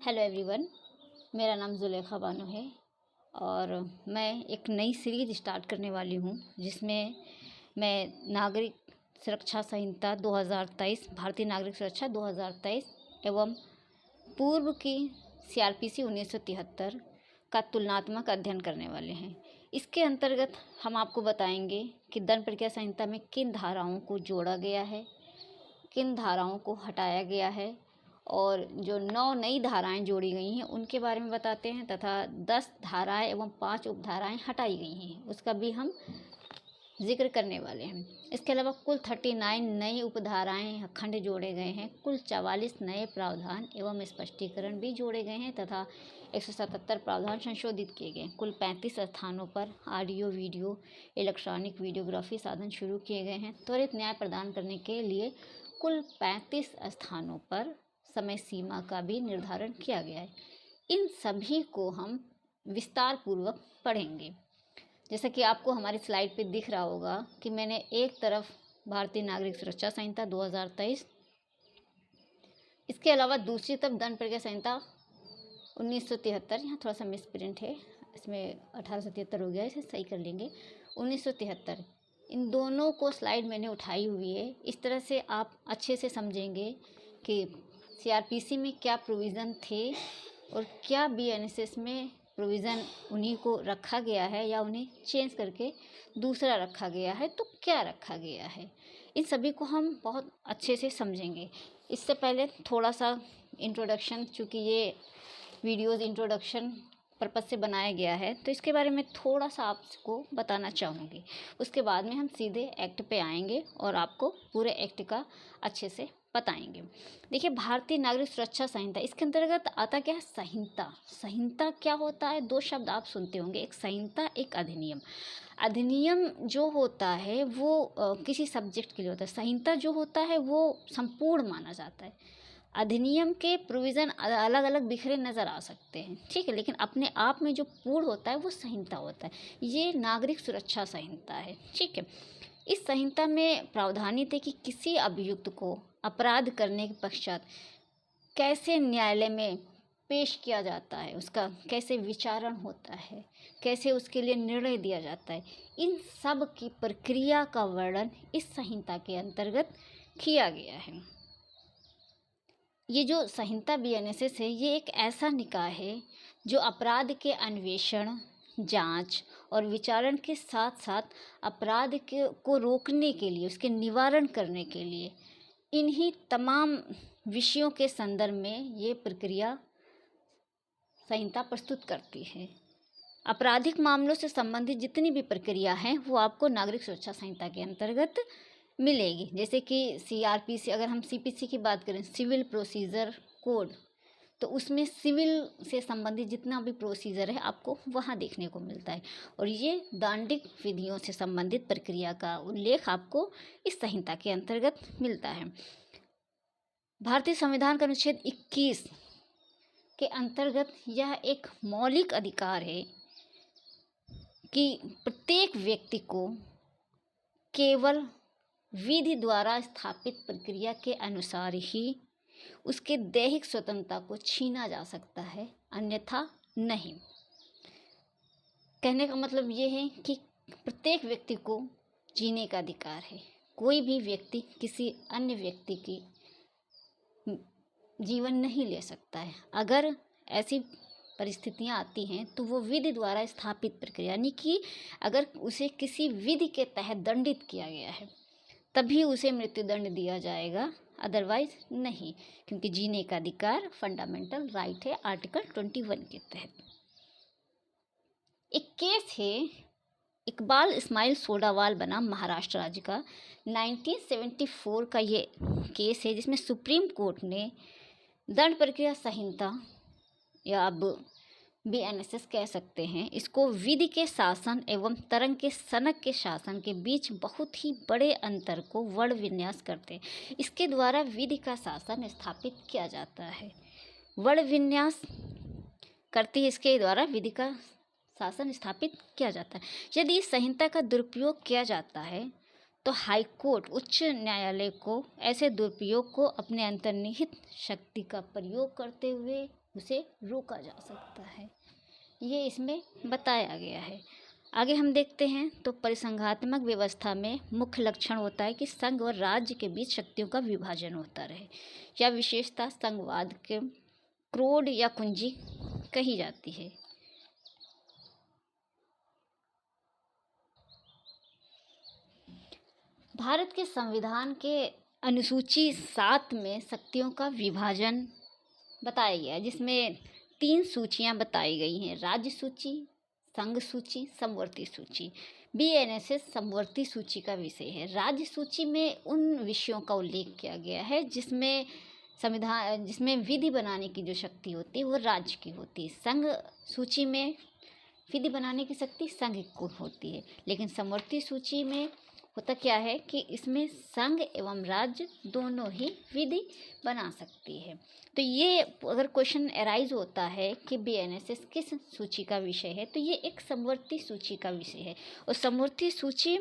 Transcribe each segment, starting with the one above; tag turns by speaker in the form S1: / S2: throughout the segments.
S1: Hello everyone. मेरा नाम ज़ुलेखा बानो है और मैं एक नई सीरीज़ स्टार्ट करने वाली हूँ जिसमें मैं नागरिक सुरक्षा संहिता 2023, भारतीय नागरिक सुरक्षा 2023 एवं पूर्व की सीआरपीसी 1973 का तुलनात्मक अध्ययन करने वाले हैं। इसके अंतर्गत हम आपको बताएंगे कि दंड प्रक्रिया संहिता में किन धाराओं को जोड़ा गया है, किन धाराओं को हटाया गया है और जो 9 नई धाराएं जोड़ी गई हैं उनके बारे में बताते हैं तथा 10 धाराएं एवं 5 उपधाराएं हटाई गई हैं उसका भी हम जिक्र करने वाले हैं। इसके अलावा कुल 39 नई उपधाराएं खंड जोड़े गए हैं, कुल 44 नए प्रावधान एवं स्पष्टीकरण भी जोड़े गए हैं तथा 177 प्रावधान संशोधित किए गए। कुल 35 स्थानों पर ऑडियो वीडियो इलेक्ट्रॉनिक वीडियोग्राफी साधन शुरू किए गए हैं। त्वरित न्याय प्रदान करने के लिए कुल 35 स्थानों पर समय सीमा का भी निर्धारण किया गया है। इन सभी को हम विस्तार पूर्वक पढ़ेंगे। जैसा कि आपको हमारी स्लाइड पे दिख रहा होगा कि मैंने एक तरफ भारतीय नागरिक सुरक्षा संहिता 2023, इसके अलावा दूसरी तरफ दंड प्रक्रिया संहिता 1973, यहाँ थोड़ा सा मिस प्रिंट है, इसमें 1873 हो गया, इसे सही कर लेंगे, 1973, इन दोनों को स्लाइड मैंने उठाई हुई है। इस तरह से आप अच्छे से समझेंगे कि सीआरपीसी में क्या प्रोविज़न थे और क्या बीएनएसएस में प्रोविज़न उन्हीं को रखा गया है या उन्हें चेंज करके दूसरा रखा गया है, तो क्या रखा गया है, इन सभी को हम बहुत अच्छे से समझेंगे। इससे पहले थोड़ा सा इंट्रोडक्शन, चूँकि ये वीडियोज़ इंट्रोडक्शन पर्पज़ से बनाया गया है तो इसके बारे में थोड़ा सा आपको बताना चाहूँगी। उसके बाद में हम सीधे एक्ट पे आएंगे और आपको पूरे एक्ट का अच्छे से बताएंगे। देखिए, भारतीय नागरिक सुरक्षा संहिता, इसके अंतर्गत आता क्या है, संहिता। संहिता क्या होता है, दो शब्द आप सुनते होंगे, एक संहिता, एक अधिनियम। अधिनियम जो होता है वो किसी सब्जेक्ट के लिए होता है। संहिता जो होता है वो संपूर्ण माना जाता है। अधिनियम के प्रोविज़न अलग अलग बिखरे नज़र आ सकते हैं, ठीक है, लेकिन अपने आप में जो पूर्ण होता है वो संहिता होता है। ये नागरिक सुरक्षा संहिता है, ठीक है। इस संहिता में प्रावधानित है कि किसी अभियुक्त को अपराध करने के पश्चात कैसे न्यायालय में पेश किया जाता है, उसका कैसे विचारण होता है, कैसे उसके लिए निर्णय दिया जाता है, इन सब की प्रक्रिया का वर्णन इस संहिता के अंतर्गत किया गया है। ये जो संहिता बीएनएसएस है, ये एक ऐसा निकाय है जो अपराध के अन्वेषण, जांच और विचारण के साथ साथ अपराध को रोकने के लिए, उसके निवारण करने के लिए इन्हीं तमाम विषयों के संदर्भ में ये प्रक्रिया संहिता प्रस्तुत करती है। आपराधिक मामलों से संबंधित जितनी भी प्रक्रिया हैं वो आपको नागरिक सुरक्षा संहिता के अंतर्गत मिलेगी। जैसे कि सीआरपीसी, अगर हम सीपीसी की बात करें, सिविल प्रोसीजर कोड, तो उसमें सिविल से संबंधित जितना भी प्रोसीजर है आपको वहाँ देखने को मिलता है और ये दंडिक विधियों से संबंधित प्रक्रिया का उल्लेख आपको इस संहिता के अंतर्गत मिलता है। भारतीय संविधान का अनुच्छेद 21 के अंतर्गत यह एक मौलिक अधिकार है कि प्रत्येक व्यक्ति को केवल विधि द्वारा स्थापित प्रक्रिया के अनुसार ही उसके दैहिक स्वतंत्रता को छीना जा सकता है, अन्यथा नहीं। कहने का मतलब ये है कि प्रत्येक व्यक्ति को जीने का अधिकार है। कोई भी व्यक्ति किसी अन्य व्यक्ति की जीवन नहीं ले सकता है। अगर ऐसी परिस्थितियां आती हैं तो वो विधि द्वारा स्थापित प्रक्रिया, यानी कि अगर उसे किसी विधि के तहत दंडित किया गया है तभी उसे मृत्युदंड दिया जाएगा, अदरवाइज नहीं, क्योंकि जीने का अधिकार फंडामेंटल राइट है आर्टिकल 21 के तहत। एक केस है, इकबाल इस्माइल सोडावाल बना महाराष्ट्र राज्य का, 1974 का ये केस है जिसमें सुप्रीम कोर्ट ने दंड प्रक्रिया संहिता, या अब बीएनएसएस कह सकते हैं, इसको विधि के शासन एवं तरंग के सनक के शासन के बीच बहुत ही बड़े अंतर को वर्ण विन्यास करते हैं। इसके द्वारा विधि का शासन स्थापित किया जाता है, वर्ण विन्यास करती है, इसके द्वारा विधि का शासन स्थापित किया जाता है। यदि इस संहिता का दुरुपयोग किया जाता है तो हाई कोर्ट उच्च न्यायालय को ऐसे दुरुपयोग को अपने अंतर्निहित शक्ति का प्रयोग करते हुए उसे रोका जा सकता है। ये इसमें बताया गया है। आगे हम देखते हैं तो परिसंघात्मक व्यवस्था में मुख्य लक्षण होता है कि संघ और राज्य के बीच शक्तियों का विभाजन होता रहे। यह विशेषता संघवाद के क्रोड या कुंजी कही जाती है। भारत के संविधान के अनुसूची 7 में शक्तियों का विभाजन बताया गया है, जिसमें 3 सूचियां बताई गई हैं: राज्य सूची, संघ सूची, समवर्ती सूची। बीएनएसएस समवर्ती सूची का विषय है। राज्य सूची में उन विषयों का उल्लेख किया गया है जिसमें विधि बनाने की जो शक्ति होती है वो राज्य की होती है। संघ सूची में विधि बनाने की शक्ति संघ को होती है, लेकिन समवर्ती सूची में होता क्या है कि इसमें संघ एवं राज्य दोनों ही विधि बना सकती है। तो ये अगर क्वेश्चन अराइज होता है कि बीएनएसएस किस सूची का विषय है, तो ये एक समवर्ती सूची का विषय है। और समवर्ती सूची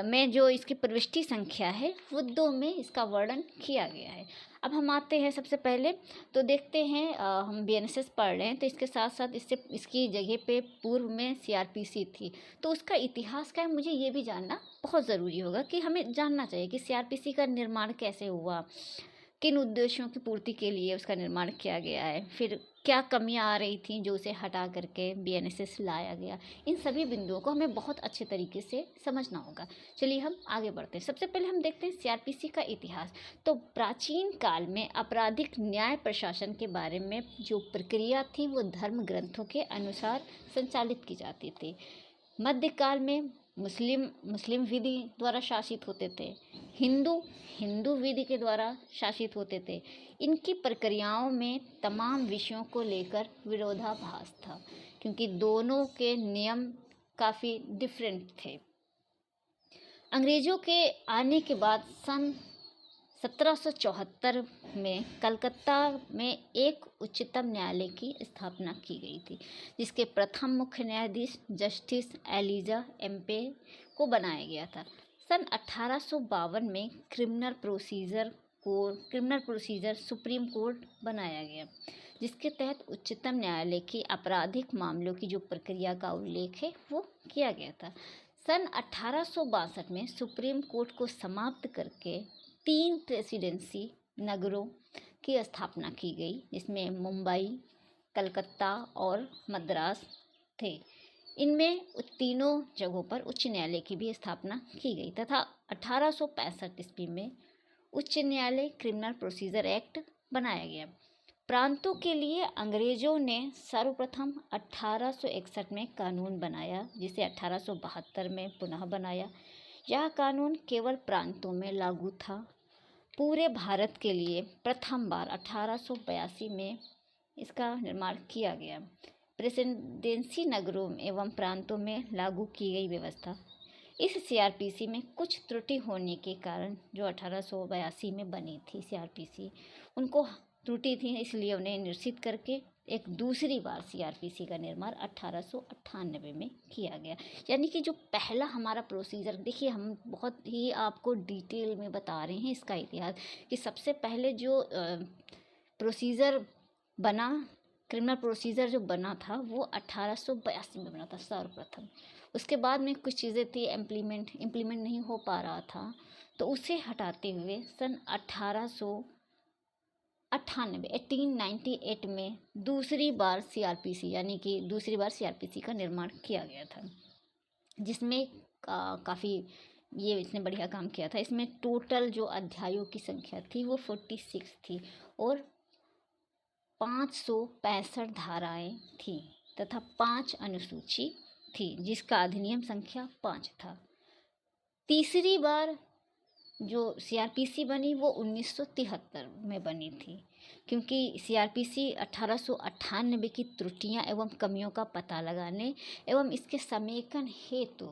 S1: में जो इसकी प्रविष्टि संख्या है वो 2 में इसका वर्णन किया गया है। अब हम आते हैं सबसे पहले तो देखते हैं, हम बीएनएसएस पढ़ रहे हैं तो इसके साथ साथ इसकी जगह पे पूर्व में सीआरपीसी थी, तो उसका इतिहास क्या है मुझे ये भी जानना बहुत ज़रूरी होगा कि हमें जानना चाहिए कि सीआरपीसी का निर्माण कैसे हुआ, किन उद्देश्यों की पूर्ति के लिए उसका निर्माण किया गया है, फिर क्या कमियां आ रही थी जो उसे हटा करके बीएनएसएस लाया गया। इन सभी बिंदुओं को हमें बहुत अच्छे तरीके से समझना होगा। चलिए हम आगे बढ़ते हैं। सबसे पहले हम देखते हैं सीआरपीसी का इतिहास। तो प्राचीन काल में आपराधिक न्याय प्रशासन के बारे में जो प्रक्रिया थी वो धर्म ग्रंथों के अनुसार संचालित की जाती थी। मध्यकाल में मुस्लिम विधि द्वारा शासित होते थे, हिंदू विधि के द्वारा शासित होते थे। इनकी प्रक्रियाओं में तमाम विषयों को लेकर विरोधाभास था, क्योंकि दोनों के नियम काफ़ी डिफरेंट थे। अंग्रेज़ों के आने के बाद सन 1774 में कलकत्ता में एक उच्चतम न्यायालय की स्थापना की गई थी, जिसके प्रथम मुख्य न्यायाधीश जस्टिस एलिजा एम्पे को बनाया गया था। सन 1852 में क्रिमिनल प्रोसीजर सुप्रीम कोर्ट बनाया गया, जिसके तहत उच्चतम न्यायालय की आपराधिक मामलों की जो प्रक्रिया का उल्लेख है वो किया गया था। सन 1862 में सुप्रीम कोर्ट को समाप्त करके 3 प्रेसिडेंसी नगरों की स्थापना की गई, जिसमें मुंबई, कलकत्ता और मद्रास थे। इनमें तीनों जगहों पर उच्च न्यायालय की भी स्थापना की गई तथा 1865 ईस्वी में उच्च न्यायालय क्रिमिनल प्रोसीजर एक्ट बनाया गया। प्रांतों के लिए अंग्रेजों ने सर्वप्रथम 1861 में कानून बनाया, जिसे 1872 में पुनः बनाया। यह कानून केवल प्रांतों में लागू था। पूरे भारत के लिए प्रथम बार 1882 में इसका निर्माण किया गया। प्रेसिडेंसी नगरों एवं प्रांतों में लागू की गई व्यवस्था। इस सीआरपीसी में कुछ त्रुटि होने के कारण जो 1882 में बनी थी सीआरपीसी, उनको त्रुटि थी, इसलिए उन्हें निरसित करके एक दूसरी बार सीआरपीसी का निर्माण 1898 में किया गया। यानी कि जो पहला हमारा प्रोसीजर, देखिए हम बहुत ही आपको डिटेल में बता रहे हैं इसका इतिहास, कि सबसे पहले जो प्रोसीजर बना, क्रिमिनल प्रोसीजर जो बना था वो 1882 में बना था सर्वप्रथम। उसके बाद में कुछ चीज़ें थी इम्प्लीमेंट नहीं हो पा रहा था, तो उसे हटाते हुए सन 1898 में दूसरी बार सीआरपीसी का निर्माण किया गया था, जिसमें काफ़ी ये इसने बढ़िया काम किया था। इसमें टोटल जो अध्यायों की संख्या थी वो 46 थी और 565 धाराएं थी तथा 5 अनुसूची थी, जिसका अधिनियम संख्या 5 था। तीसरी बार जो सीआरपीसी बनी वो 1973 में बनी थी, क्योंकि सीआरपीसी 1898 की त्रुटियां एवं कमियों का पता लगाने एवं इसके समेकन हेतु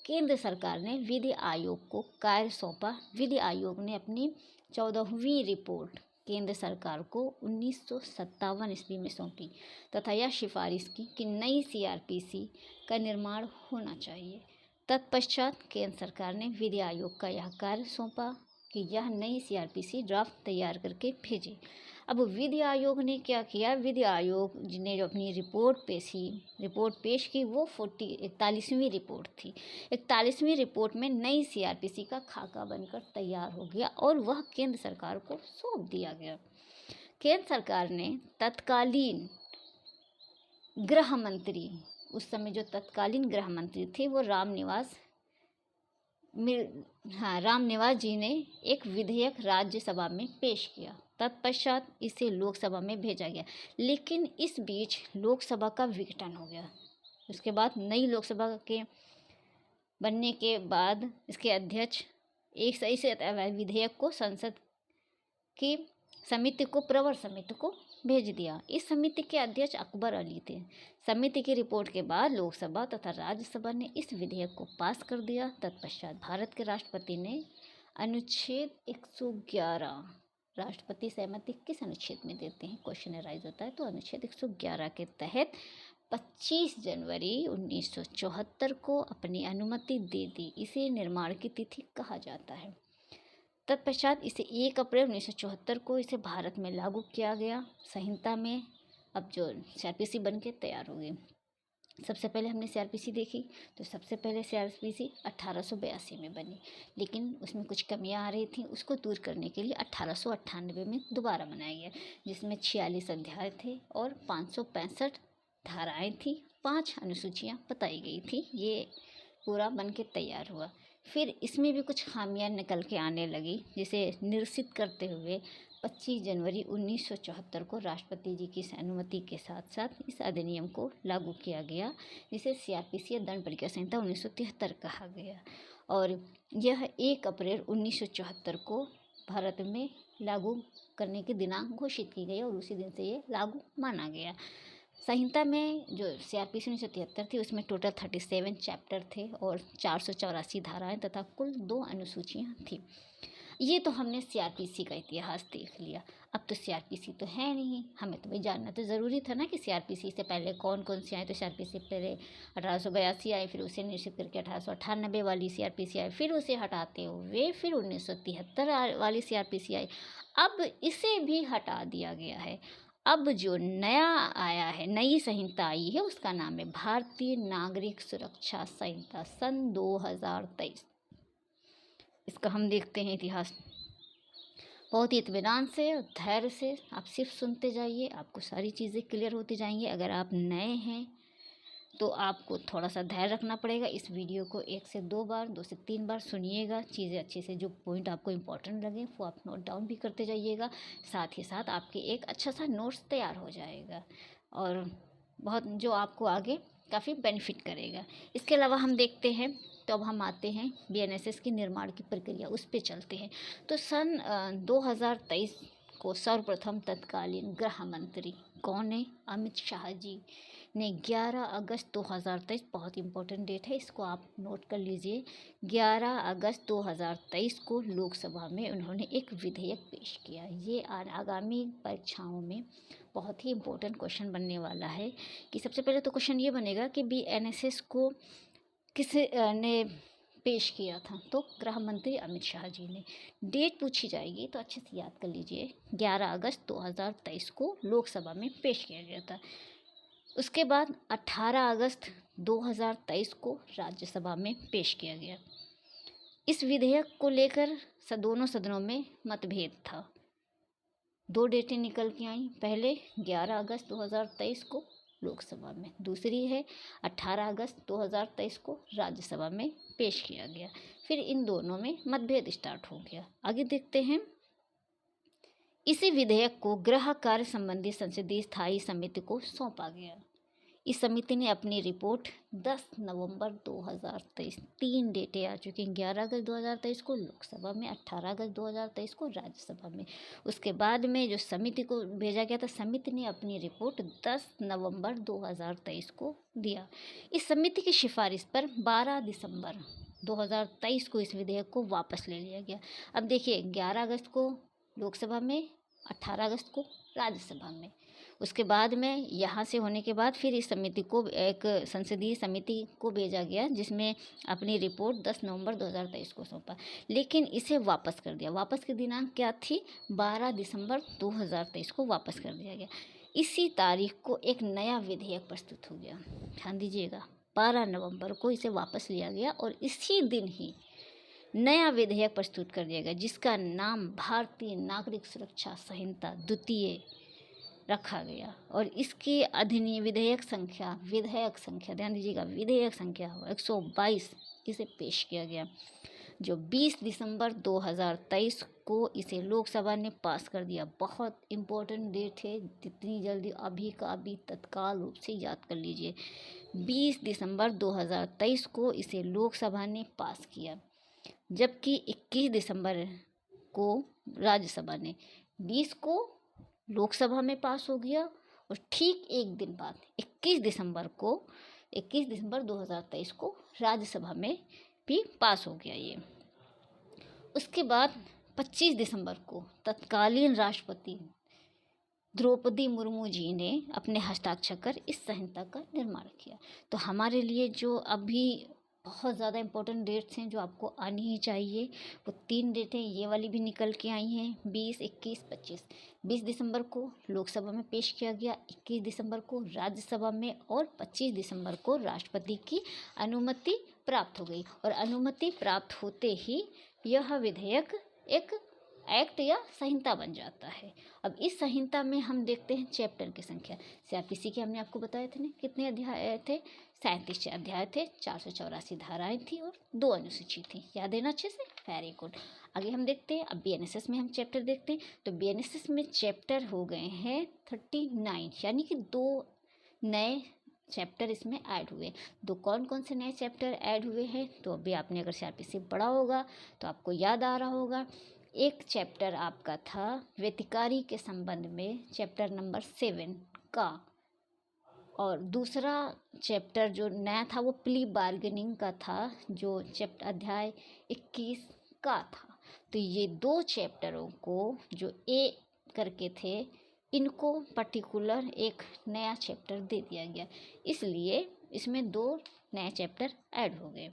S1: केंद्र सरकार ने विधि आयोग को कार्य सौंपा। विधि आयोग ने अपनी 14वीं रिपोर्ट केंद्र सरकार को 1957 ईस्वी में सौंपी तथा यह सिफारिश की कि नई सीआरपीसी का निर्माण होना चाहिए। तत्पश्चात केंद्र सरकार ने विधि आयोग का यह कार्य सौंपा कि यह नई सीआरपीसी ड्राफ्ट तैयार करके भेजे। अब विधि आयोग ने क्या किया, विधि आयोग ने जो अपनी रिपोर्ट पेश की वो 41वीं रिपोर्ट थी। 41वीं रिपोर्ट में नई सीआरपीसी का खाका बनकर तैयार हो गया और वह केंद्र सरकार को सौंप दिया गया। केंद्र सरकार ने तत्कालीन गृह मंत्री, उस समय जो तत्कालीन गृह मंत्री थे वो रामनिवास जी ने एक विधेयक राज्यसभा में पेश किया। तत्पश्चात इसे लोकसभा में भेजा गया, लेकिन इस बीच लोकसभा का विघटन हो गया। उसके बाद नई लोकसभा के बनने के बाद इसके अध्यक्ष एक सही से विधेयक को संसद की प्रवर समिति को भेज दिया। इस समिति के अध्यक्ष अकबर अली थे। समिति की रिपोर्ट के बाद लोकसभा तथा राज्यसभा ने इस विधेयक को पास कर दिया। तत्पश्चात भारत के राष्ट्रपति ने अनुच्छेद 111, राष्ट्रपति सहमति किस अनुच्छेद में देते हैं, क्वेश्चन राइज होता है, तो अनुच्छेद 111 के तहत 25 जनवरी 1974 को अपनी अनुमति दे दी। इसे निर्माण की तिथि कहा जाता है। तत्पश्चात इसे 1 अप्रैल 1974 को इसे भारत में लागू किया गया। संहिता में अब जो सीआरपीसी बन के तैयार हो गई। सबसे पहले हमने सीआरपीसी देखी, तो सबसे पहले सीआरपीसी 1882 में बनी, लेकिन उसमें कुछ कमियां आ रही थी। उसको दूर करने के लिए 1898 में दोबारा बनाया गया, जिसमें 46 अध्याय थे और 565 धाराएं थी, 5 अनुसूचियाँ बताई गई थी। ये पूरा बन के तैयार हुआ। फिर इसमें भी कुछ खामियां निकल के आने लगी, जिसे निरसित करते हुए 25 जनवरी 1974 को राष्ट्रपति जी की अनुमति के साथ साथ इस अधिनियम को लागू किया गया, जिसे सीआरपीसी या दंड प्रक्रिया संहिता 1973 कहा गया। और यह 1 अप्रैल 1974 को भारत में लागू करने की दिनांक घोषित की गई और उसी दिन से ये लागू माना गया। संहिता में जो सीआरपीसी 1973 थी उसमें टोटल 37 चैप्टर थे और 484 धाराएं तथा कुल 2 अनुसूचियाँ थी। ये तो हमने सीआरपीसी का इतिहास देख लिया। अब तो सीआरपीसी तो है नहीं, हमें तो भाई जानना तो ज़रूरी था ना कि सीआरपीसी से पहले कौन कौन सी आई। तो सीआरपीसी पहले 1882 आई, फिर उसे निश्चित करके 1898 वाली सीआरपीसी आई, फिर उसे हटाते हुए फिर 1973 वाली सीआरपीसी आई। अब इसे भी हटा दिया गया है। अब जो नया आया है, नई संहिता आई है, उसका नाम है भारतीय नागरिक सुरक्षा संहिता सन 2023। इसका हम देखते हैं इतिहास। बहुत ही इत्मीनान से और धैर्य से आप सिर्फ सुनते जाइए, आपको सारी चीज़ें क्लियर होती जाएंगी। अगर आप नए हैं तो आपको थोड़ा सा धैर्य रखना पड़ेगा। इस वीडियो को 1 से 2 बार, 2 से 3 बार सुनिएगा। चीज़ें अच्छे से, जो पॉइंट आपको इम्पोर्टेंट लगे वो आप नोट डाउन भी करते जाइएगा। साथ ही साथ आपके एक अच्छा सा नोट्स तैयार हो जाएगा और बहुत जो आपको आगे काफ़ी बेनिफिट करेगा। इसके अलावा हम देखते हैं, तो अब हम आते हैं बीएनएसएस की निर्माण की प्रक्रिया, उस पर चलते हैं। तो सन 2023 को सर्वप्रथम तत्कालीन गृह मंत्री कौन है, अमित शाह जी ने 11 अगस्त 2023, बहुत इंपॉर्टेंट डेट है, इसको आप नोट कर लीजिए। 11 अगस्त 2023 को लोकसभा में उन्होंने एक विधेयक पेश किया। ये आगामी परीक्षाओं में बहुत ही इम्पोर्टेंट क्वेश्चन बनने वाला है कि सबसे पहले तो क्वेश्चन ये बनेगा कि बीएनएसएस को किस ने पेश किया था, तो गृह मंत्री अमित शाह जी ने। डेट पूछी जाएगी तो अच्छे से याद कर लीजिए, 11 अगस्त 2023 को लोकसभा में पेश किया गया था। उसके बाद 18 अगस्त 2023 को राज्यसभा में पेश किया गया। इस विधेयक को लेकर दोनों सदनों में मतभेद था। 2 डेटें निकल के आई, पहले 11 अगस्त 2023 को लोकसभा में, दूसरी है 18 अगस्त 2023 को राज्यसभा में पेश किया गया। फिर इन दोनों में मतभेद स्टार्ट हो गया। आगे देखते हैं। इसी विधेयक को गृह कार्य संबंधी संसदीय स्थायी समिति को सौंपा गया। इस समिति ने अपनी रिपोर्ट 10 नवंबर 2023, 3 डेटें आ चुकी हैं, 11 अगस्त 2023 को लोकसभा में, 18 अगस्त 2023 को राज्यसभा में। उसके बाद में जो समिति को भेजा गया था, समिति ने अपनी रिपोर्ट 10 नवंबर 2023 को दिया। इस समिति की सिफारिश पर 12 दिसंबर 2023 को इस विधेयक को वापस ले लिया गया। अब देखिए, 11 अगस्त को लोकसभा में, 18 अगस्त को राज्यसभा में। उसके बाद में यहाँ से होने के बाद फिर इस समिति को एक संसदीय समिति को भेजा गया, जिसमें अपनी रिपोर्ट 10 नवंबर 2023 को सौंपा, लेकिन इसे वापस कर दिया। वापस की दिनांक क्या थी? 12 दिसंबर 2023 को वापस कर दिया गया। इसी तारीख को एक नया विधेयक प्रस्तुत हो गया। ध्यान दीजिएगा, 12 नवंबर को इसे वापस लिया गया और इसी दिन ही नया विधेयक प्रस्तुत कर दिया गया, जिसका नाम भारतीय नागरिक सुरक्षा संहिता द्वितीय रखा गया। और इसकी अधिनियम विधेयक संख्या ध्यान दीजिएगा, विधेयक संख्या 122 इसे पेश किया गया, जो 20 दिसंबर 2023 को इसे लोकसभा ने पास कर दिया। बहुत इम्पोर्टेंट डेट है, जितनी जल्दी अभी का अभी तत्काल रूप से याद कर लीजिए। 20 दिसंबर 2023 को इसे लोकसभा ने पास किया, जबकि 21 दिसंबर को राज्यसभा ने, 20 को लोकसभा में पास हो गया और ठीक एक दिन बाद 21 दिसंबर 2023 को राज्यसभा में भी पास हो गया ये। उसके बाद 25 दिसंबर को तत्कालीन राष्ट्रपति द्रौपदी मुर्मू जी ने अपने हस्ताक्षर कर इस संहिता का निर्माण किया। तो हमारे लिए जो अभी बहुत ज़्यादा इम्पोर्टेंट डेट्स हैं जो आपको आनी ही चाहिए, वो 3 डेटें ये वाली भी निकल के आई हैं, 20, 21, 25। 20 दिसंबर को लोकसभा में पेश किया गया, 21 दिसंबर को राज्यसभा में और 25 दिसंबर को राष्ट्रपति की अनुमति प्राप्त हो गई। और अनुमति प्राप्त होते ही यह विधेयक एक एक्ट या संहिता बन जाता है। अब इस संहिता में हम देखते हैं चैप्टर की संख्या। सीआरपीसी के हमने आपको बताए थे ना, कितने अध्याय थे? 37 अध्याय थे, 484 धाराएं थी और 2 अनुसूची थी। याद है ना अच्छे से? Very good. आगे हम देखते हैं, अब बीएनएसएस में हम चैप्टर देखते हैं। तो बीएनएसएस में चैप्टर हो गए हैं 39, यानी कि 2 नए चैप्टर इसमें ऐड हुए। तो कौन कौन से नए चैप्टर ऐड हुए हैं? तो अभी आपने अगर सीआरपीसी पढ़ा होगा तो आपको याद आ रहा होगा। एक चैप्टर आपका था व्यतिकारी के संबंध में, चैप्टर नंबर 7 का, और दूसरा चैप्टर जो नया था वो प्ली बार्गेनिंग का था, जो चैप्टर अध्याय 21 का था। तो ये 2 चैप्टरों को जो ए करके थे, इनको पर्टिकुलर एक नया चैप्टर दे दिया गया, इसलिए इसमें 2 नए चैप्टर ऐड हो गए।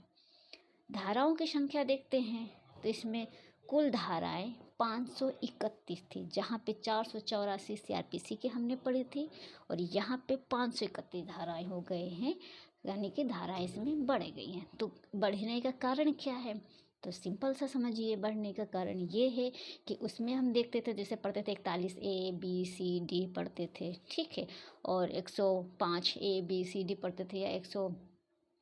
S1: धाराओं की संख्या देखते हैं, तो इसमें कुल धाराएं 531 थी, जहाँ पे 484 सीआरपीसी के हमने पढ़ी थी और यहाँ पे 531 धाराएं हो गए हैं, यानी कि धाराएं इसमें बढ़ गई हैं। तो बढ़ने का कारण क्या है? तो सिंपल सा समझिए, बढ़ने का कारण ये है कि उसमें हम देखते थे, जैसे पढ़ते थे 41 ए बी सी डी पढ़ते थे, ठीक है, और 105 ए बी सी डी पढ़ते थे, या 100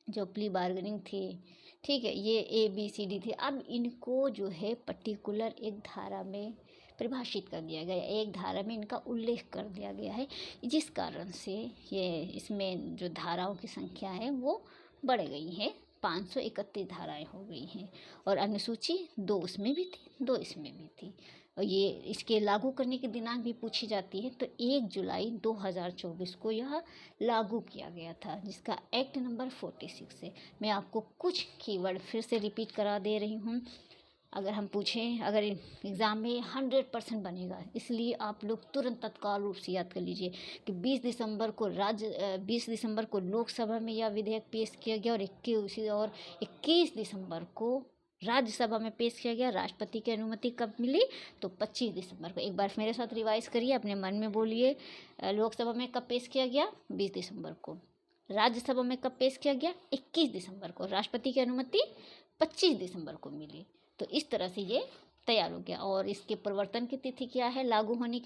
S1: जो प्ली बार्गेनिंग थी, ठीक है, ये ए बी सी डी थी। अब इनको जो है पर्टिकुलर एक धारा में परिभाषित कर दिया गया, एक धारा में इनका उल्लेख कर दिया गया है, जिस कारण से ये इसमें जो धाराओं की संख्या है वो बढ़ गई है, 531 धाराएं हो गई हैं। और अनुसूची 2 उसमें भी थी, 2 इसमें भी थी। और ये इसके लागू करने की दिनांक भी पूछी जाती है, तो 1 जुलाई 2024 को यह लागू किया गया था, जिसका एक्ट नंबर 46 है। मैं आपको कुछ कीवर्ड फिर से रिपीट करा दे रही हूँ, अगर हम पूछें, अगर एग्ज़ाम में 100% बनेगा, इसलिए आप लोग तुरंत तत्काल रूप से याद कर लीजिए कि 20 दिसंबर को लोकसभा में यह विधेयक पेश किया गया और 21 दिसंबर को राज्यसभा में पेश किया गया। राष्ट्रपति की अनुमति कब मिली? तो 25 दिसंबर को। एक बार मेरे साथ रिवाइज करिए, अपने मन में बोलिए। लोकसभा में कब पेश किया गया? 20 दिसंबर को। राज्यसभा में कब पेश किया गया? 21 दिसंबर को। राष्ट्रपति की अनुमति 25 दिसंबर को मिली। तो इस तरह से ये तैयार हो गया। और इसके प्रवर्तन की तिथि क्या है? लागू होने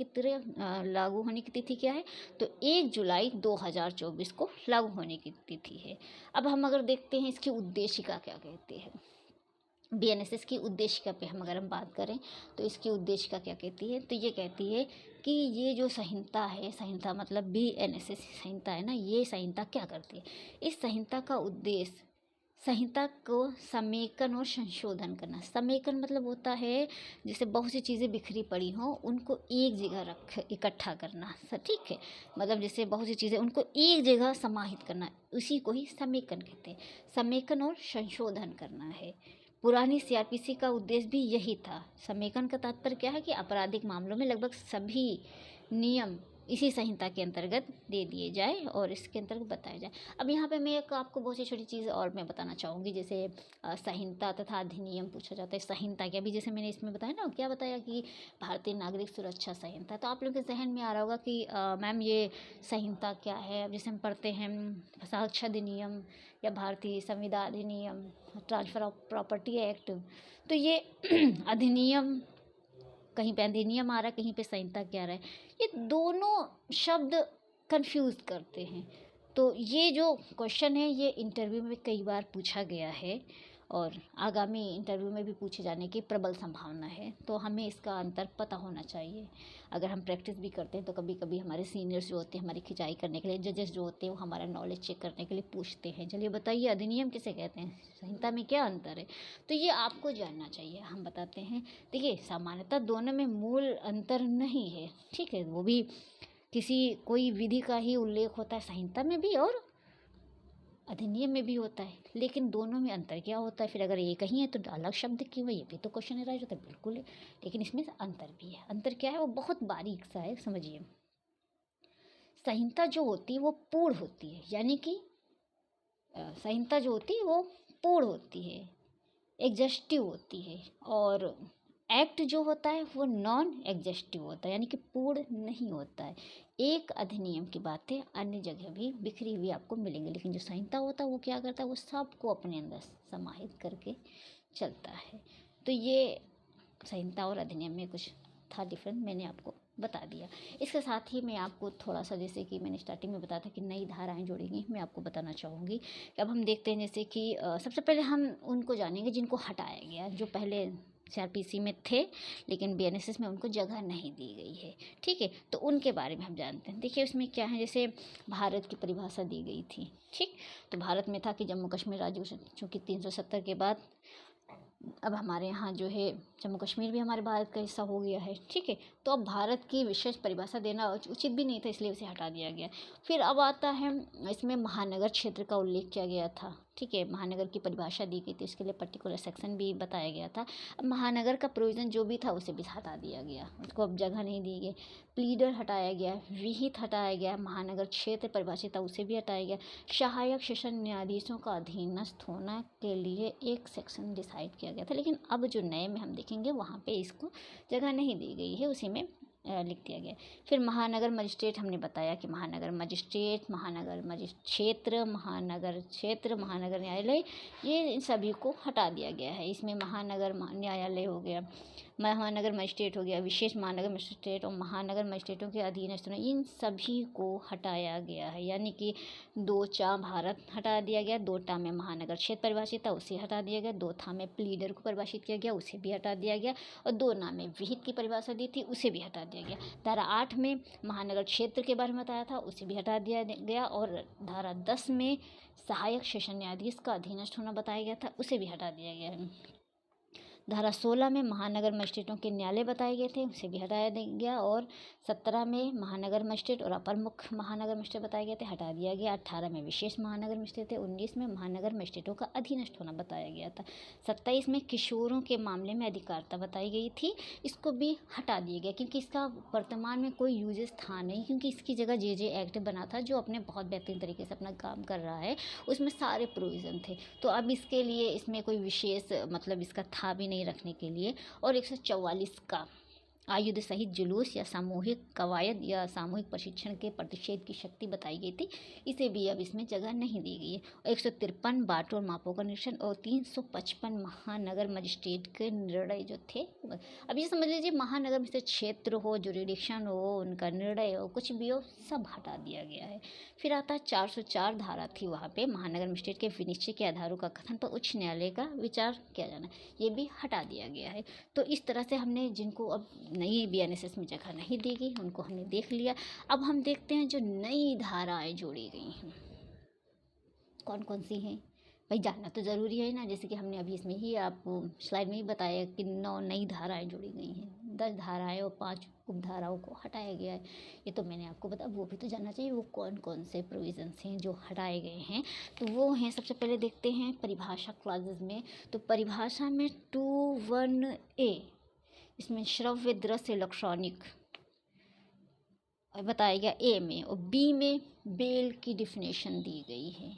S1: की तिथि क्या है? तो 1 जुलाई 2024 को लागू होने की तिथि है। अब हम अगर देखते हैं इसकी उद्देशिका क्या कहते हैं, बीएनएसएस की उद्देशिका पे हम अगर हम बात करें तो इसकी उद्देशिका क्या कहती है? तो ये कहती है कि ये जो संहिता है, संहिता मतलब बीएनएसएस संहिता है ना, ये संहिता क्या करती है? इस संहिता का उद्देश्य संहिता को समेकन और संशोधन करना। समेकन मतलब होता है जैसे बहुत सी चीज़ें बिखरी पड़ी हों, उनको एक जगह इकट्ठा करना, ठीक है, मतलब जैसे बहुत सी चीज़ें उनको एक जगह समाहित करना, उसी को ही समेकन कहते हैं। समेकन और संशोधन करना है, पुरानी सीआरपीसी का उद्देश्य भी यही था। समेकन का तात्पर्य क्या है कि आपराधिक मामलों में लगभग सभी नियम इसी संहिता के अंतर्गत दे दिए जाए और इसके अंतर्गत बताया जाए। अब यहाँ पे मैं एक आपको बहुत सी छोटी चीज़ और मैं बताना चाहूँगी, जैसे संहिता तथा अधिनियम पूछा जाता है। संहिता क्या, अभी जैसे मैंने इसमें बताया ना, क्या बताया कि भारतीय नागरिक सुरक्षा संहिता, तो आप लोगों के जहन में आ रहा होगा कि मैम ये संहिता क्या है। अब जैसे हम पढ़ते हैं साक्ष्य अधिनियम या भारतीय संविधान अधिनियम, ट्रांसफ़र ऑफ प्रॉपर्टी एक्ट, तो ये अधिनियम, कहीं पे अधिनियम आ रहा है, कहीं पे संहिता क्या आ रहा है, ये दोनों शब्द कंफ्यूज करते हैं। तो ये जो क्वेश्चन है ये इंटरव्यू में कई बार पूछा गया है और आगामी इंटरव्यू में भी पूछे जाने की प्रबल संभावना है, तो हमें इसका अंतर पता होना चाहिए। अगर हम प्रैक्टिस भी करते हैं तो कभी कभी हमारे सीनियर्स जो होते हैं हमारी खिंचाई करने के लिए, जजेस जो होते हैं वो हमारा नॉलेज चेक करने के लिए पूछते हैं, चलिए बताइए अधिनियम किसे कहते हैं, संहिता में क्या अंतर है, तो ये आपको जानना चाहिए। हम बताते हैं, देखिए सामान्यतः दोनों में मूल अंतर नहीं है, ठीक है, वो भी किसी कोई विधि का ही उल्लेख होता है संहिता में भी और अधिनियम में भी होता है, लेकिन दोनों में अंतर क्या होता है। फिर अगर एक ही है तो अलग शब्द क्यों है, ये भी तो क्वेश्चन राइज होता है, बिल्कुल है, लेकिन इसमें अंतर भी है। अंतर क्या है वो बहुत बारीक सा है, समझिए। संहिता जो होती है वो पूर्ण होती है, यानी कि संहिता जो होती है वो पूर्ण होती है, एग्जस्टिव होती है, और एक्ट जो होता है वो नॉन एग्जस्टिव होता है, यानी कि पूर्ण नहीं होता है। एक अधिनियम की बातें अन्य जगह भी बिखरी हुई आपको मिलेंगी, लेकिन जो संहिता होता है वो क्या करता है, वो सबको अपने अंदर समाहित करके चलता है। तो ये संहिता और अधिनियम में कुछ था डिफरेंट, मैंने आपको बता दिया। इसके साथ ही मैं आपको थोड़ा सा, जैसे कि मैंने स्टार्टिंग में बताया था कि नई धाराएं जोड़ेंगी, मैं आपको बताना चाहूँगी कि अब हम देखते हैं जैसे कि सबसे पहले हम उनको जानेंगे जिनको हटाया गया, जो पहले सीआरपीसी में थे लेकिन बीएनएसएस में उनको जगह नहीं दी गई है, ठीक है, तो उनके बारे में हम जानते हैं। देखिए उसमें क्या है, जैसे भारत की परिभाषा दी गई थी, ठीक, तो भारत में था कि जम्मू कश्मीर राज्य, चूँकि 370 के बाद अब हमारे यहाँ जो है जम्मू कश्मीर भी हमारे भारत का हिस्सा हो गया है, ठीक है, तो अब भारत की विशेष परिभाषा देना उचित भी नहीं था, इसलिए उसे हटा दिया गया। फिर अब आता है, इसमें महानगर क्षेत्र का उल्लेख किया गया था, ठीक है, महानगर की परिभाषा दी गई थी, उसके लिए पर्टिकुलर सेक्शन भी बताया गया था। अब महानगर का प्रोविज़न जो भी था उसे भी हटा दिया गया, उसको अब जगह नहीं दी गई। प्लीडर हटाया गया, विहित हटाया गया, महानगर क्षेत्र परिभाषित था उसे भी हटाया गया। सहायक सेशन न्यायाधीशों का अधीनस्थ होने के लिए एक सेक्शन डिसाइड किया गया था, लेकिन अब जो नए में हम देखेंगे वहाँ पे इसको जगह नहीं दी गई है, उसी में लिख दिया गया। फिर महानगर मजिस्ट्रेट हमने बताया कि महानगर मजिस्ट्रेट, महानगर क्षेत्र, महानगर न्यायालय, ये इन सभी को हटा दिया गया है। इसमें महानगर न्यायालय हो गया, महानगर मजिस्ट्रेट हो गया, विशेष महानगर मजिस्ट्रेट और महानगर मजिस्ट्रेटों के अधीनस्थ, इन सभी को हटाया गया है। यानी कि 2 भारत हटा दिया गया, 2 में महानगर क्षेत्र परिभाषित था उसे हटा दिया गया, 2 में प्लीडर को परिभाषित किया गया उसे भी हटा दिया गया, और 2 में विहित की परिभाषा दी थी उसे भी हटा दिया गया। धारा 8 में महानगर क्षेत्र के बारे में बताया था उसे भी हटा दिया गया, और धारा 10 में सहायक सेशन न्यायाधीश का अधीनस्थ होना बताया गया था उसे भी हटा दिया गया है। धारा 16 में महानगर मजिस्ट्रेटों के न्यायालय बताए गए थे उसे भी हटाया गया, और 17 में महानगर मजिस्ट्रेट और अपर मुख्य महानगर मजिस्ट्रेट बताए गए थे, हटा दिया गया। 18 में विशेष महानगर मजिस्ट्रेट थे, 19 में महानगर मजिस्ट्रेटों का अधीनस्थ होना बताया गया था, 27 में किशोरों के मामले में अधिकारिता बताई गई थी, इसको भी हटा दिया गया क्योंकि इसका वर्तमान में कोई यूजेस था नहीं, क्योंकि इसकी जगह जे एक्ट बना था जो अपने बहुत बेहतरीन तरीके से अपना काम कर रहा है, उसमें सारे प्रोविज़न थे, तो अब इसके लिए इसमें कोई विशेष मतलब इसका था भी नहीं रखने के लिए। और 144 का आयुध सहित जुलूस या सामूहिक कवायद या सामूहिक प्रशिक्षण के प्रतिषेध की शक्ति बताई गई थी, इसे भी अब इसमें जगह नहीं दी गई है। 153 बाटों और मापों का निरीक्षण और 355 महानगर मजिस्ट्रेट के निर्णय जो थे, अब ये समझ लीजिए महानगर में से क्षेत्र हो, जुरिडिक्शन हो, उनका निर्णय हो, कुछ भी हो, सब हटा दिया गया है। फिर आता है 404 धारा थी, वहाँ पे महानगर मजिस्ट्रेट के विनिश्चय के आधारों का कथन पर उच्च न्यायालय का विचार किया जाना, ये भी हटा दिया गया है। तो इस तरह से हमने जिनको अब नई बीएनएसएस में जगह नहीं दी गई उनको हमने देख लिया। अब हम देखते हैं जो नई धाराएं जोड़ी गई हैं कौन कौन सी हैं। भाई जानना तो ज़रूरी है ना, जैसे कि हमने अभी इसमें ही आपको स्लाइड में ही बताया कि 9 नई धाराएं जोड़ी गई हैं, 10 धाराएं और 5 उपधाराओं को हटाया गया है। ये तो मैंने आपको बताया, वो भी तो जानना चाहिए वो कौन कौन से प्रोविजंस हैं जो हटाए गए हैं। तो वो हैं, सबसे पहले देखते हैं परिभाषा क्लॉजेज में। तो परिभाषा में 21A, इसमें श्रव्य दृश्य इलेक्ट्रॉनिक बताया गया ए में, और बी में बेल की डिफिनेशन दी गई है।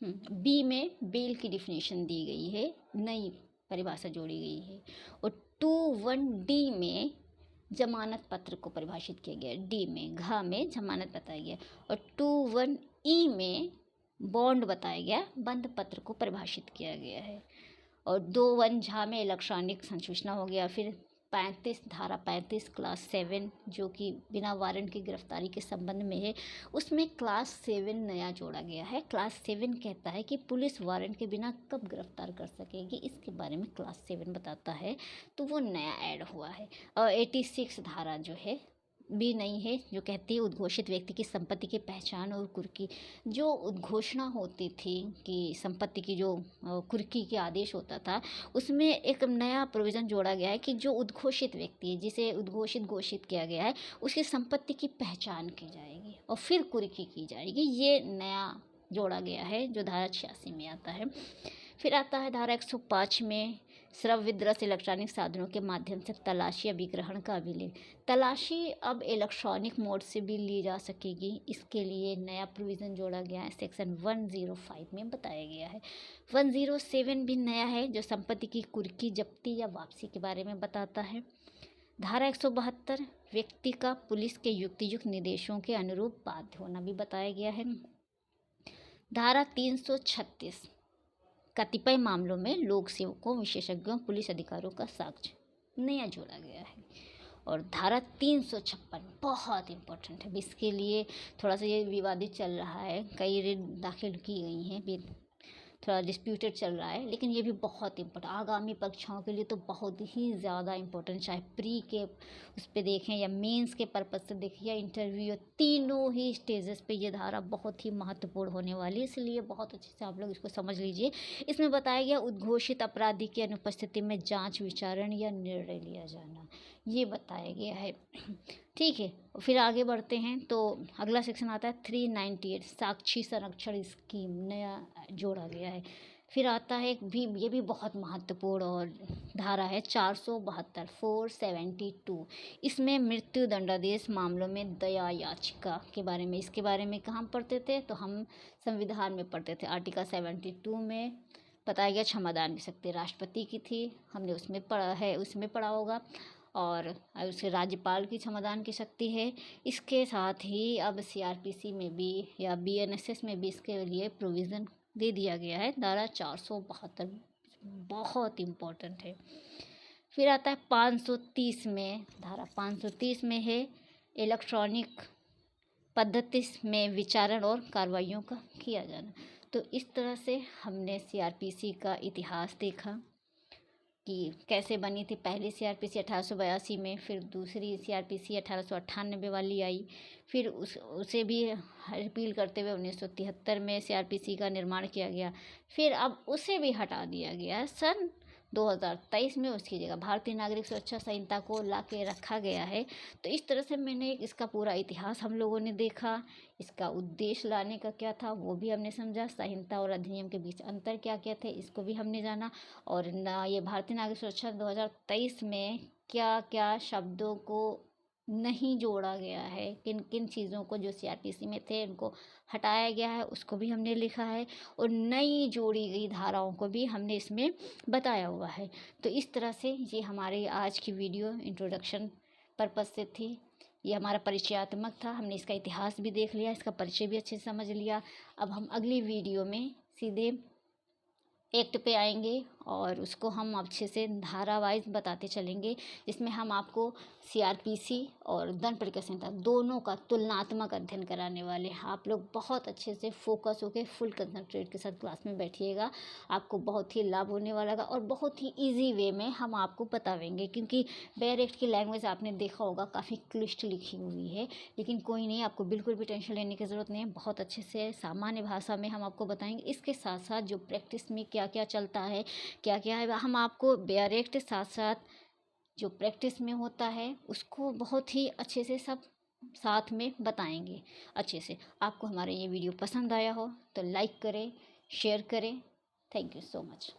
S1: बी में बेल की डिफिनेशन दी गई है, नई परिभाषा जोड़ी गई है। और 21D में जमानत पत्र को परिभाषित किया गया है, डी में घ में जमानत बताया गया। और 21E में बॉन्ड बताया गया, बंध पत्र को परिभाषित किया गया है। और 21 झा में इलेक्ट्रॉनिक संसूचना हो गया। फिर 35 धारा 35 क्लास 7 जो कि बिना वारंट की गिरफ्तारी के संबंध में है, उसमें क्लास 7 नया जोड़ा गया है। क्लास 7 कहता है कि पुलिस वारंट के बिना कब गिरफ्तार कर सकेगी, इसके बारे में क्लास 7 बताता है, तो वो नया ऐड हुआ है। और 86 धारा जो है भी नहीं है, जो कहती है उद्घोषित व्यक्ति की संपत्ति की पहचान और कुर्की। जो उद्घोषणा होती थी कि संपत्ति की जो कुर्की के आदेश होता था, उसमें एक नया प्रोविज़न जोड़ा गया है कि जो उद्घोषित व्यक्ति है, जिसे उद्घोषित घोषित किया गया है, उसकी संपत्ति की पहचान की जाएगी और फिर कुर्की की जाएगी। ये नया जोड़ा गया है जो धारा 86 में आता है। फिर आता है धारा 105 में श्रव्य दृश्य इलेक्ट्रॉनिक साधनों के माध्यम से तलाशी अभिग्रहण का अभिलेख। तलाशी अब इलेक्ट्रॉनिक मोड से भी ली जा सकेगी, इसके लिए नया प्रोविज़न जोड़ा गया है, सेक्शन 105 में बताया गया है। 107 भी नया है, जो संपत्ति की कुर्की, जब्ती या वापसी के बारे में बताता है। धारा 172 व्यक्ति का पुलिस के युक्तियुक्त निर्देशों के अनुरूप बाध्य होना भी बताया गया है। धारा 336 कतिपय मामलों में लोक सेवकों, विशेषज्ञों, पुलिस अधिकारियों का साक्ष्य नया जोड़ा गया है। और धारा 356 बहुत इम्पोर्टेंट है, इसके लिए थोड़ा सा ये विवादित चल रहा है, कई रिट दाखिल की गई हैं, भी थोड़ा डिस्प्यूटेड चल रहा है, लेकिन ये भी बहुत इम्पोर्टेंट आगामी परीक्षाओं के लिए तो बहुत ही ज़्यादा इम्पोर्टेंट, चाहे प्री के उस पर देखें या मेंस के पर्पज़ से देखें या इंटरव्यू, तीनों ही स्टेजेस पे ये धारा बहुत ही महत्वपूर्ण होने वाली है, इसलिए बहुत अच्छे से आप लोग इसको समझ लीजिए। इसमें बताया गया उद्घोषित अपराधी की अनुपस्थिति में जांच, विचारण या निर्णय लिया जाना, ये बताया गया है। ठीक है, फिर आगे बढ़ते हैं तो अगला सेक्शन आता है 398 साक्षी संरक्षण स्कीम, नया जोड़ा गया है। फिर आता है ये भी बहुत महत्वपूर्ण और धारा है 472 472, इसमें मृत्यु दंडादेश मामलों में दया याचिका के बारे में, इसके बारे में कहाँ पढ़ते थे, तो हम संविधान में पढ़ते थे, आर्टिकल 72 में बताया गया क्षमादान की शक्ति राष्ट्रपति की थी, हमने उसमें पढ़ा है, उसमें पढ़ा होगा। और उसके राज्यपाल की क्षमादान की शक्ति है। इसके साथ ही अब सीआरपीसी में भी या बीएनएसएस में भी इसके लिए प्रोविज़न दे दिया गया है, धारा 472 बहुत इम्पोर्टेंट है। फिर आता है 530 में, धारा 530 में है इलेक्ट्रॉनिक पद्धति में विचारण और कार्रवाइयों का किया जाना। तो इस तरह से हमने सीआरपीसी का इतिहास देखा कि कैसे बनी थी। पहली सीआरपीसी 1882 में, फिर दूसरी सीआरपीसी 1898 वाली आई, फिर उसे भी रिपील करते हुए 1973 में सीआरपीसी का निर्माण किया गया, फिर अब उसे भी हटा दिया गया सन 2023 में, उसकी जगह भारतीय नागरिक सुरक्षा संहिता को ला के रखा गया है। तो इस तरह से मैंने इसका पूरा इतिहास हम लोगों ने देखा, इसका उद्देश्य लाने का क्या था वो भी हमने समझा, संहिता और अधिनियम के बीच अंतर क्या क्या थे इसको भी हमने जाना, और ना ये भारतीय नागरिक सुरक्षा 2023 में क्या क्या शब्दों को नहीं जोड़ा गया है, किन किन चीज़ों को जो सीआरपीसी में थे उनको हटाया गया है उसको भी हमने लिखा है, और नई जोड़ी गई धाराओं को भी हमने इसमें बताया हुआ है। तो इस तरह से ये हमारी आज की वीडियो इंट्रोडक्शन पर्पज़ से थी, ये हमारा परिचयात्मक था, हमने इसका इतिहास भी देख लिया, इसका परिचय भी अच्छे से समझ लिया। अब हम अगली वीडियो में सीधे एक्ट पे आएंगे और उसको हम अच्छे से धारावाहिक बताते चलेंगे, जिसमें हम आपको सीआरपीसी और दंड प्रतिक्रिया संहिता दोनों का तुलनात्मक अध्ययन कराने वाले हैं। आप लोग बहुत अच्छे से फोकस होकर फुल कंसंट्रेट के साथ क्लास में बैठिएगा, आपको बहुत ही लाभ होने वाला है और बहुत ही ईजी वे में हम आपको बतावेंगे, क्योंकि बेयर एक्ट की लैंग्वेज आपने देखा होगा काफ़ी क्लिष्ट लिखी हुई है, लेकिन कोई नहीं, आपको बिल्कुल भी टेंशन लेने की ज़रूरत नहीं है। बहुत अच्छे से सामान्य भाषा में हम आपको बताएंगे। इसके साथ साथ जो प्रैक्टिस में क्या क्या चलता है, क्या क्या है, हम आपको बेयर एक्ट साथ साथ जो प्रैक्टिस में होता है उसको बहुत ही अच्छे से सब साथ में बताएंगे अच्छे से। आपको हमारा ये वीडियो पसंद आया हो तो लाइक करें, शेयर करें। Thank you so much.